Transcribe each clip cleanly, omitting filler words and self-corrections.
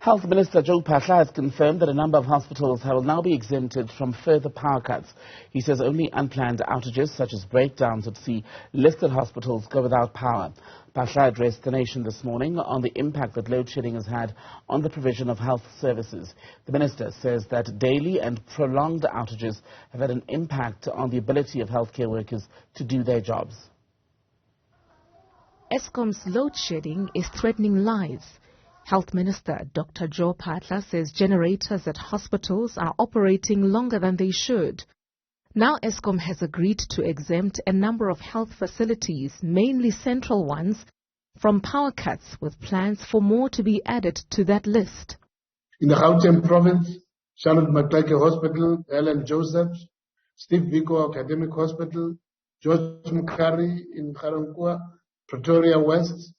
Health Minister Phaahla has confirmed that a number of hospitals will now be exempted from further power cuts. He says only unplanned outages such as breakdowns would see listed hospitals go without power. Phaahla addressed the nation this morning on the impact that load shedding has had on the provision of health services. The minister says that daily and prolonged outages have had an impact on the ability of healthcare workers to do their jobs. Eskom's load shedding is threatening lives. Health Minister Dr. Phaahla says generators at hospitals are operating longer than they should. Now Eskom has agreed to exempt a number of health facilities, mainly central ones, from power cuts, with plans for more to be added to that list. In the Gauteng province, Charlotte Maxeke Hospital, Ellen Joseph, Steve Biko Academic Hospital, George Mukari in Garankuwa, Pretoria West,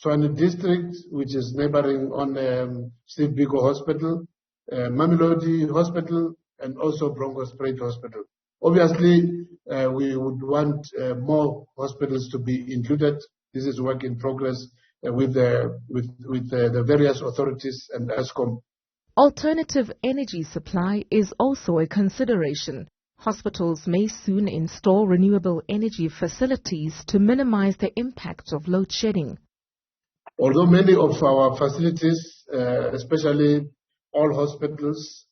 Tshwane District, which is neighboring on Steve Biko Hospital, Mamelodi Hospital, and also Bronkhorstspruit Hospital. Obviously, we would want more hospitals to be included. This is work in progress with the various authorities and Eskom. Alternative energy supply is also a consideration. Hospitals may soon install renewable energy facilities to minimize the impact of load shedding. Although many of our facilities, especially all hospitals,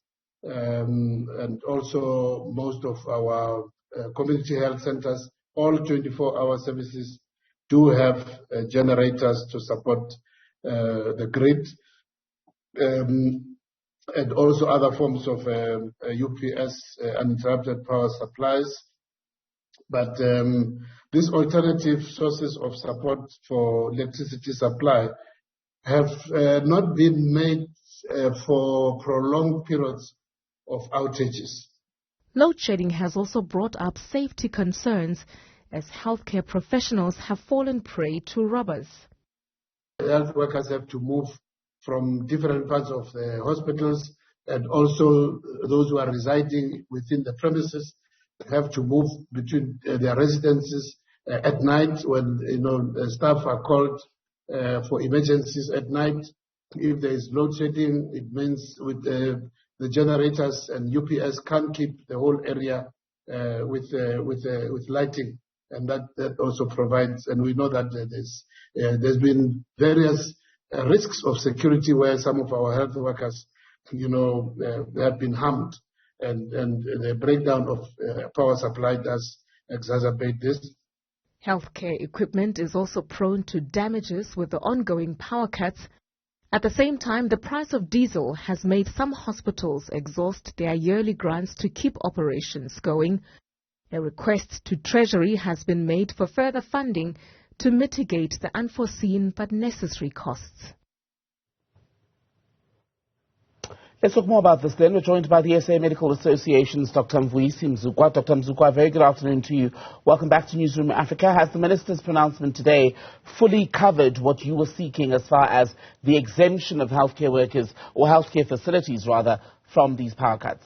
and also most of our community health centers, all 24-hour services do have generators to support the grid, and also other forms of UPS, uninterrupted power supplies. But these alternative sources of support for electricity supply have not been made for prolonged periods of outages. Load shedding has also brought up safety concerns as healthcare professionals have fallen prey to robbers. Health workers have to move from different parts of the hospitals, and also those who are residing within the premises have to move between their residences at night when staff are called for emergencies at night. If there is load shedding, it means with the generators and UPS can't keep the whole area with lighting, and that also provides. And we know that there's been various risks of security where some of our health workers, they have been harmed, and the breakdown of power supply does exacerbate this. Healthcare equipment is also prone to damages with the ongoing power cuts. At the same time, the price of diesel has made some hospitals exhaust their yearly grants to keep operations going. A request to Treasury has been made for further funding to mitigate the unforeseen but necessary costs. Let's talk more about this then. We're joined by the SA Medical Association's Dr. Mvuyisi Mzukwa. Dr. Mzukwa, very good afternoon to you. Welcome back to Newzroom Afrika. Has the Minister's pronouncement today fully covered what you were seeking as far as the exemption of healthcare workers, or healthcare facilities rather, from these power cuts?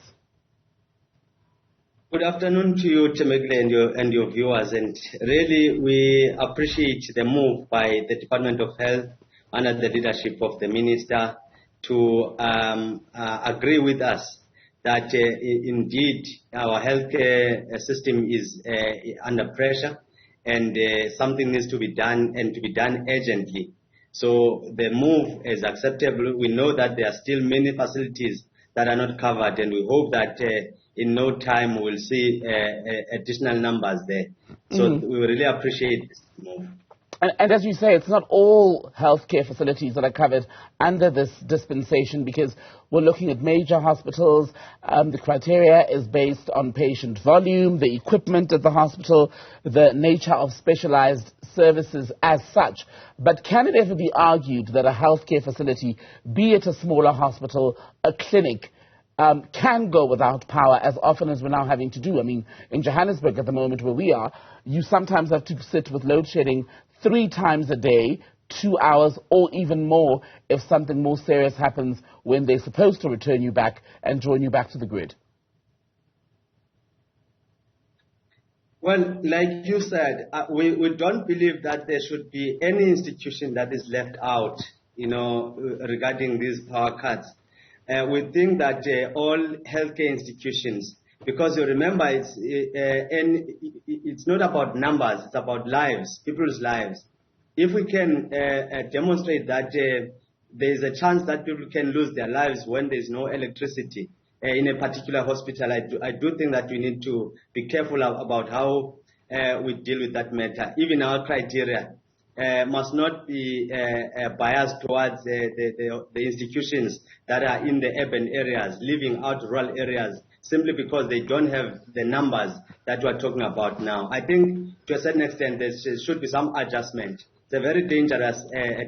Good afternoon to you, Temekle, and your viewers. And really, we appreciate the move by the Department of Health under the leadership of the Minister to agree with us that indeed our healthcare system is under pressure, and something needs to be done, and to be done urgently. So the move is acceptable. We know that there are still many facilities that are not covered, and we hope that in no time we'll see additional numbers there. So we really appreciate this move. And as you say, it's not all healthcare facilities that are covered under this dispensation, because we're looking at major hospitals. The criteria is based on patient volume, the equipment at the hospital, the nature of specialized services as such. But can it ever be argued that a healthcare facility, be it a smaller hospital, a clinic, can go without power as often as we're now having to do? I mean, in Johannesburg at the moment where we are, you sometimes have to sit with load shedding 3 times a day, 2 hours or even more if something more serious happens when they're supposed to return you back and join you back to the grid. Well, like you said, we don't believe that there should be any institution that is left out regarding these power cuts. We think that all healthcare institutions, because you remember, it's not about numbers, it's about lives, people's lives. If we can demonstrate that there is a chance that people can lose their lives when there is no electricity in a particular hospital, I do think that we need to be careful about how we deal with that matter. Even our criteria must not be biased towards the institutions that are in the urban areas, leaving out rural areas, simply because they don't have the numbers that we're talking about now. I think to a certain extent there should be some adjustment. It's a very dangerous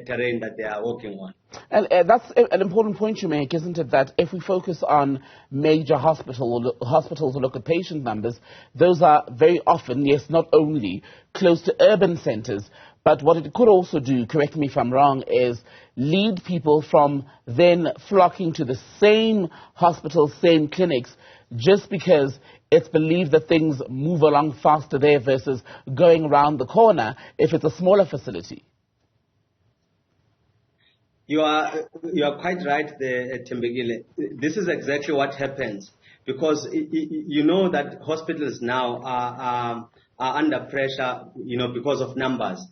terrain that they are working on. And that's an important point you make, isn't it, that if we focus on major hospitals or look at patient numbers, those are very often, yes, not only close to urban centres, but what it could also do, correct me if I'm wrong, is lead people from then flocking to the same hospitals, same clinics, just because it's believed that things move along faster there versus going around the corner if it's a smaller facility. You are quite right there, Tembegile. This is exactly what happens, because you know that hospitals now are under pressure, because of numbers.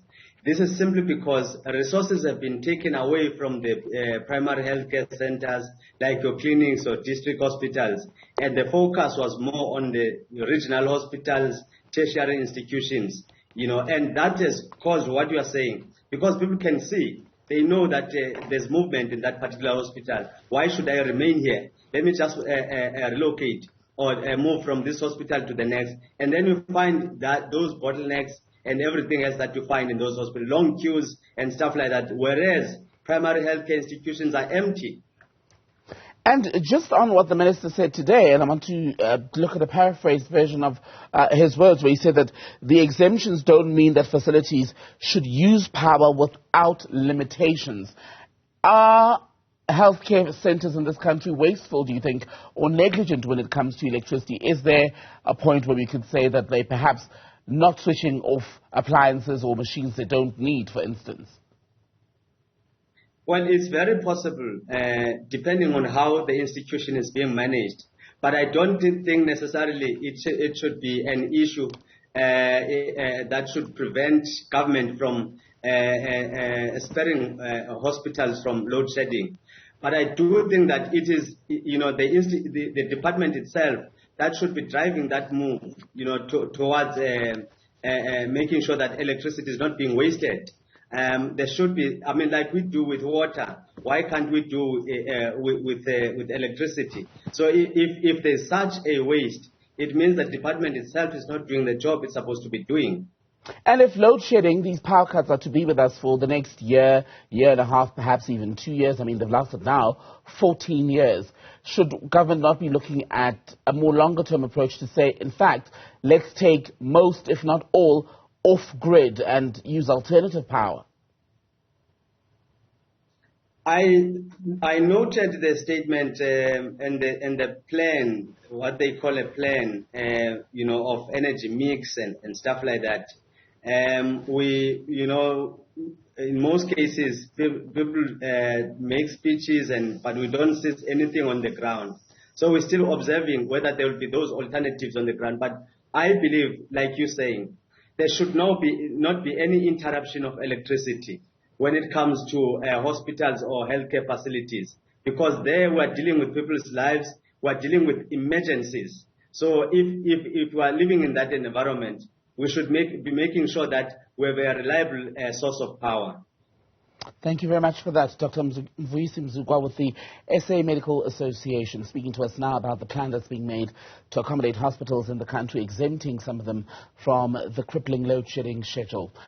This is simply because resources have been taken away from the primary healthcare centers, like your clinics or district hospitals, and the focus was more on the regional hospitals, tertiary institutions, and that has caused what you are saying, because people can see, they know that there's movement in that particular hospital. Why should I remain here? Let me just relocate or move from this hospital to the next, and then you find that those bottlenecks and everything else that you find in those hospitals, long queues and stuff like that, whereas primary healthcare institutions are empty. And just on what the Minister said today, and I want to look at a paraphrased version of his words, where he said that the exemptions don't mean that facilities should use power without limitations. Are healthcare centres in this country wasteful, do you think, or negligent when it comes to electricity? Is there a point where we could say that they perhaps not switching off appliances or machines they don't need, for instance? Well, it's very possible, depending on how the institution is being managed. But I don't think necessarily it should be an issue that should prevent government from sparing hospitals from load shedding. But I do think that it is, the department itself that should be driving that move, towards making sure that electricity is not being wasted. There should be, like we do with water, why can't we do with electricity? So if there's such a waste, it means the department itself is not doing the job it's supposed to be doing. And if load shedding, these power cuts are to be with us for the next year, year and a half, perhaps even 2 years, they've lasted now 14 years, should government not be looking at a more longer-term approach to say, in fact, let's take most, if not all, off-grid and use alternative power? I noted the statement and the plan, what they call a plan, of energy mix and stuff like that. We, in most cases, people make speeches, but we don't see anything on the ground. So we're still observing whether there will be those alternatives on the ground. But I believe, like you're saying, there should not be any interruption of electricity when it comes to hospitals or healthcare facilities, because there we're dealing with people's lives, we're dealing with emergencies. So if we are living in that environment, we should be making sure that we have a reliable source of power. Thank you very much for that, Dr. Mvuyisi Mzukwa with the SA Medical Association, speaking to us now about the plan that's being made to accommodate hospitals in the country, exempting some of them from the crippling load shedding schedule.